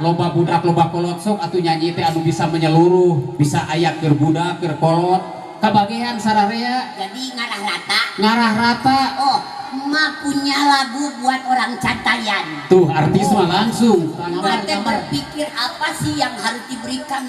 loba budak loba kolot sok atuh nyanyi teh anu bisa menyeluruh, bisa ayak keur budak keur kolot kabagean sararea. Jadi ngarah rata. Oh, emak punya lagu buat orang Cantayan. Tuh artis mah langsung Emak teh berpikir apa sih yang harus diberikan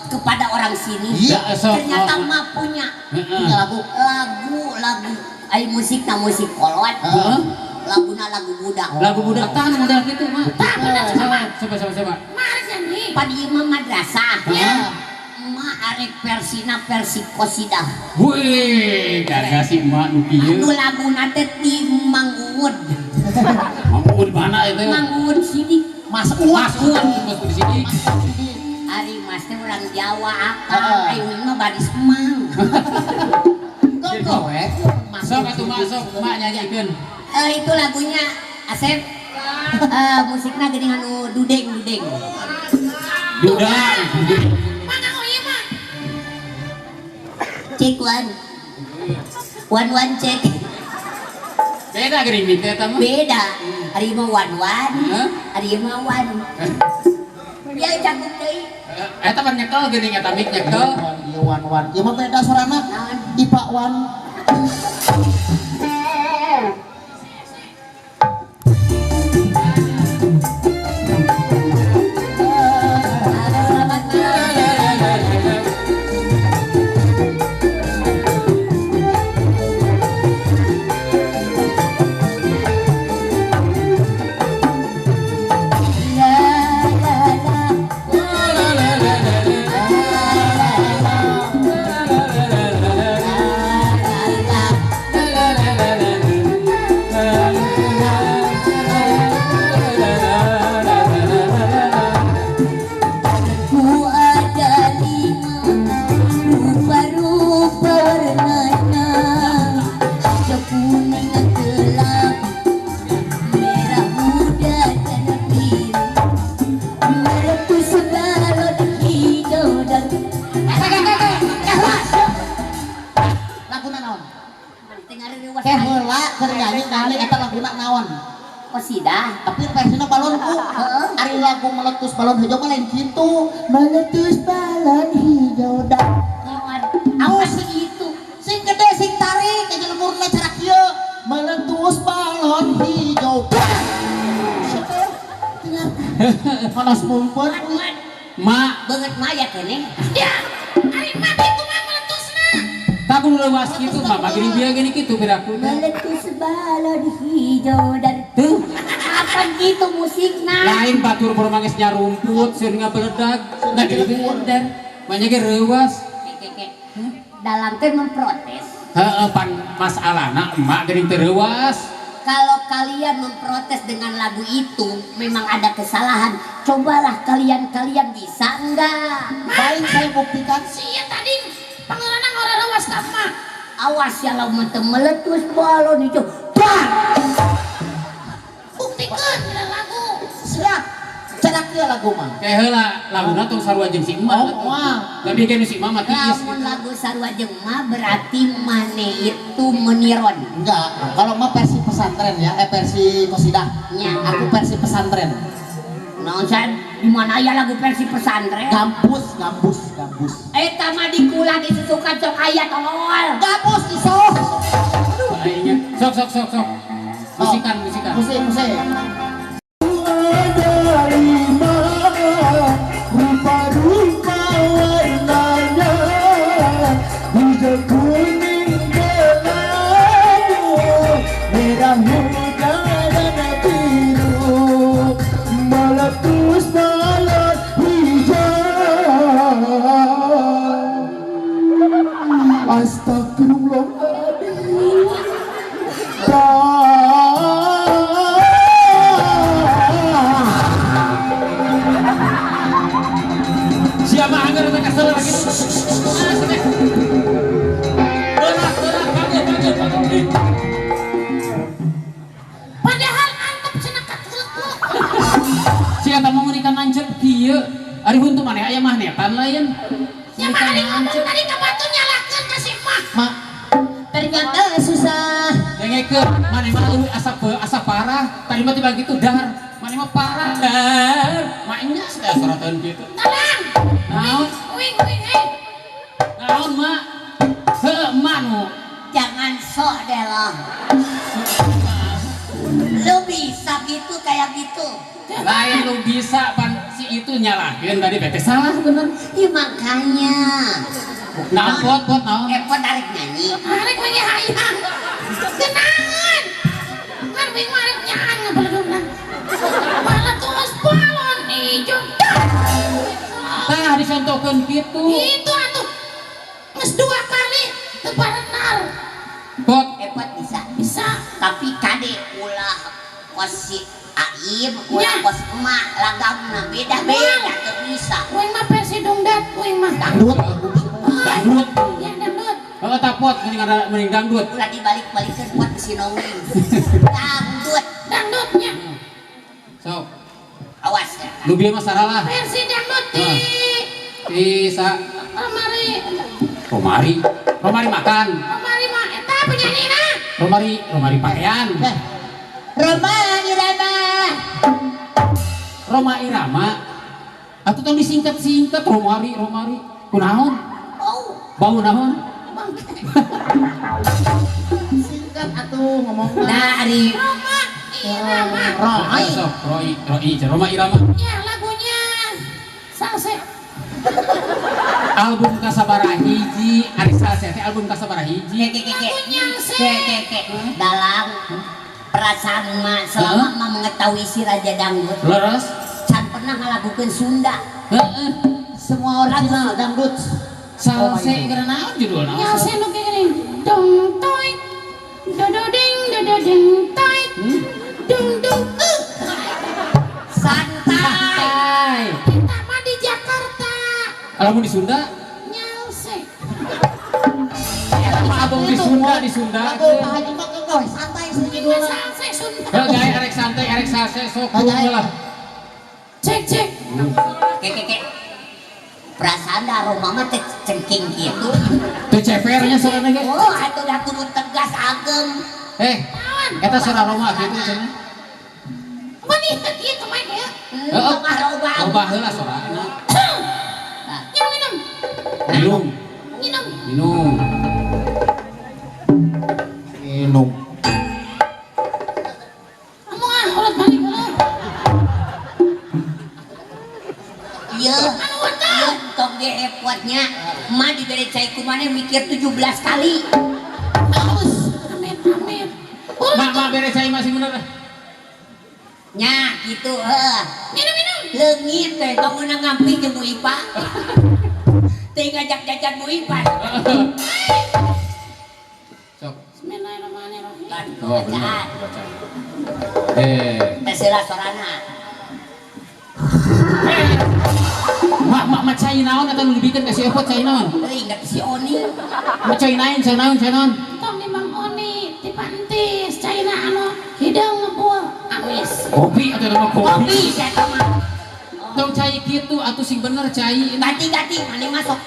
kepada orang sini. Iya, ternyata emak punya lagu ay musik kolot. Lagu budak tahan modal gitu mah. Coba. Masa nih pada imam madrasah ya. Emak arek versi qasidah. Wih, gagah si emak nu kieu. Anu laguna teh ti Mang Uud. Mang Uud mana itu? Mang Uud Sidik. Mas Uud di sini. Ari Mas teh urang Jawa akal, ayo mah baris emang. Gowe. Masuk atuh masuk, emak nyanyiikeun. Itu lagunya Asep. Musiknya gini anu dudeng. Dudang. Cek one cek. Beda geuning mik teh mah. Beda. Ari mah one. Ari mah one. Ya cakup deui. Eta pan nyekel geuning eta mik nyekel. Ieu one. Ieu mah beda sorana. Ipa one. Qasidah tapi versina balonku. Ari lagu meletus balon hijau mah lain kitu. Meletus balon hijau dan apa sih itu? Sing gede sing tarik aja lemurna cara kieu. Meletus balon hijau. Panas mumpun. Mak Banget maya keneh. Ya, ari mah itu mah meletusna. tak kudu leuwas kitu mah bagini bieu gini kitu biraku. Meletus balon hijau dan Tuh, apa gitu musiknya? lain batur bermangisnya rumput sieun ngabeledag. Da kitu dan banyak ge reuwas. Dalam teh memprotes. Heeh pan masalahna emak geuning teu reuwas. Kalau kalian memprotes dengan lagu itu memang ada kesalahan. Cobalah kalian bisa enggak? Baik saya buktikan. Sia tadi pangeran orang rawas sama. Awas ya lo meletus balon hijau. Buktikan lagu. Siap. Cara kieu lagu mah. Kayak heula laguna tong sarua jeung si emak. Oh, wah. Tapi kan si emak mah tiis. Lamun lagu sarua jeung mah berarti mane itu meniron. Enggak, kalau mah versi pesantren ya, versi qasidah. Ya. Aku versi pesantren. Nonsan, di mana ya lagu versi pesantren? Gambus. Eta mah dikula disusukan sok aya tolol. Gambus iso. Aingnya sok. Musikan. Musik. Rupa-rupa warnanya hijau kuning gelamu merah muda dan biru meletus balon hijau. Astagfirullahaladzim. Siapa anggar mereka kesel lagi? Berat, bagus. Padahal antep cenah kateuku. Siapa mau ngerikan lancep kieu? Ari huntu maneh aya magnetan lain. Siapa hari ngomong tadi ka batu nyalakeun ka si Mak. Mak, Ternyata susah. Dengekeun maneh mah leuwih asap parah. Tadi mah tiba gitu dar. Maneh mah parah. Dar. Mak saya suratan gitu. Talang. Naon? Wing, eh. Naon mak? Heuh manu. Jangan sok deh lo. Lu bisa gitu kayak gitu. Lain lu bisa pan si itu nyalahin tadi bete salah bener. Ya makanya. Naon pot naon? Epot tarik nyanyi. Arek lagi hayang. Kenangan. Kan wing arek nyanyi ngabelegeun. Malah tuas balon ijo. Tah dicontohkeun gitu. Itu atuh. Geus 2 kali teu bener. Pot Epot bisa. Bisa. Tapi kade ulah kos si Aib, ulah kos emak lagamna beda-beda tuh bisa. Wing mah versi dongdat, wing mah Dangdut. dangdut. Ya dangdut. Heeh tah pot mending dangdut. Ulah dibalik-balikan buat si nongeng. Dangdut, Dangdutnya. Sok. awas ya. Lu bieu mah saralah. Versi dangdut di Bisa Romari. Romari makan. Romari mah eta penyanyina. Romari pakaian. Roma Irama. Roma Irama. Atuh tong disingkat-singkat Romari. Kunaon? Oh, Bau naon? Singkat atuh ngomongna. dari Roma Irama. Roy. Sok, Roy, Roma Irama. Ya lagunya Salse. Album kasabaraha hiji, Ari Salse teh album kasabaraha hiji. Lagunya se. dalam perasaan mah selama mah mengetahui si Raja Dangdut Leres? can pernah ngalagukeun Sunda. Heeh. Semua original dangdut. Salse gara naon judul naon? Ya se nu gini. Dong toy. Dododing dododing toy. Dung dung. Santai. Kita mah di Jakarta. Kalau mau di Sunda? Nyalse. Abang di Sunda. Lagu Pak Haji mah keueuh santai sih judulna. Salse Sunda. Heh guys, arek santai, arek salse sok lah. Cek. Keke. Perasaan da Roma mah teh cengking kitu. Teu cepernya soalnya ge. Oh, atuh da kudu tegas agem. Eta sora Roma kitu cenah. Mani kitu mah ya. Heeh. Tengah robah. Loba heula sorana. Minum. Minum. Minum. Kamu ulat balik heula. Iya. Iya, tong ge epotnya. Emak diberi cai kumane mikir 17 kali. Bagus. Amit. Mak beres saya masih bener. Nya gitu heuh. Minum. Leungit teh bangun ngampi jeung Bu Ipa. Teh ngajak jajan Bu Ipa. Sok. Bismillahirrahmanirrahim. Kan Oh, bener. bacaan. Teh sila sorana. Mak cai naon eta nu dibikeun ka si Epot cai naon? Teuing da si Oni. Mak cai naon? Tong di Mang Oni di Pantis China anu hidung ngebul awis. Kopi atau nama kopi? Kopi saya mah. Tong cai kitu atuh sing bener cai. Ganti mani masuk.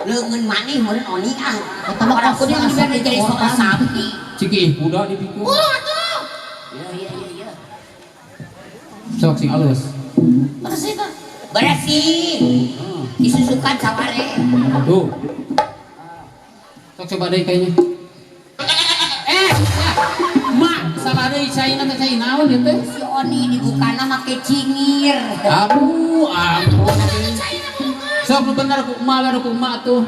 Leungeun mani mun Oni ah. Eta mah Orang kudu pas diberi jadi soal sapi. Ciki kuda dipikeun. Ulu atuh. Iya. Sok sing alus. Bersih tuh. Bersih. Disusukan saware. Tuh. Sok coba deui kayaknya. Mak, salah deui cai na teh cai naon ieu teh? Si Oni dibukana make cingir. Aduh, ampun. China bukan. Sok nu bener ku emak baru ku emak tuh.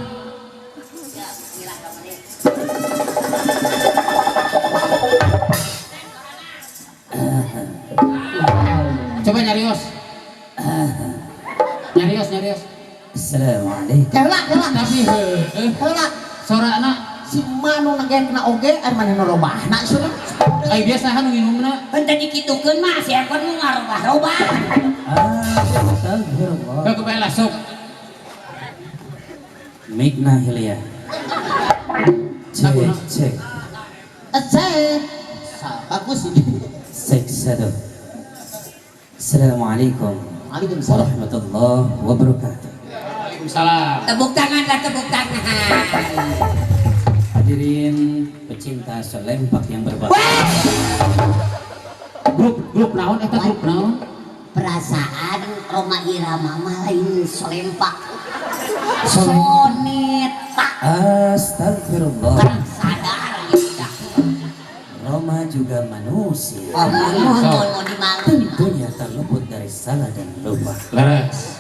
Coba nyarios. Nyarios. Assalamualaikum. Heula. Tapi Heula. sorana Si manu nagena oge ari mana nu robahna cenah. ai biasa nu nginumna. Henteu dikitukeun mah si Epon nu ngarobah-robah. Astagfirullah. Ka kebae sok. Mikna Hilya. Cek. Cek. Bagus ini. Cek satu. Assalamualaikum Waalaikumsalam. warahmatullahi wabarakatuh. Waalaikumsalam. Tepuk tangan. Hadirin pecinta selempak yang berbahagia. Grup naon eta grup naon? perasaan Roma Irama mah lain solempak soneta Astagfirullah. orang sadar ya. Roma juga manusia. Mau di malu Tentunya tak luput dari salah dan lupa. Leres.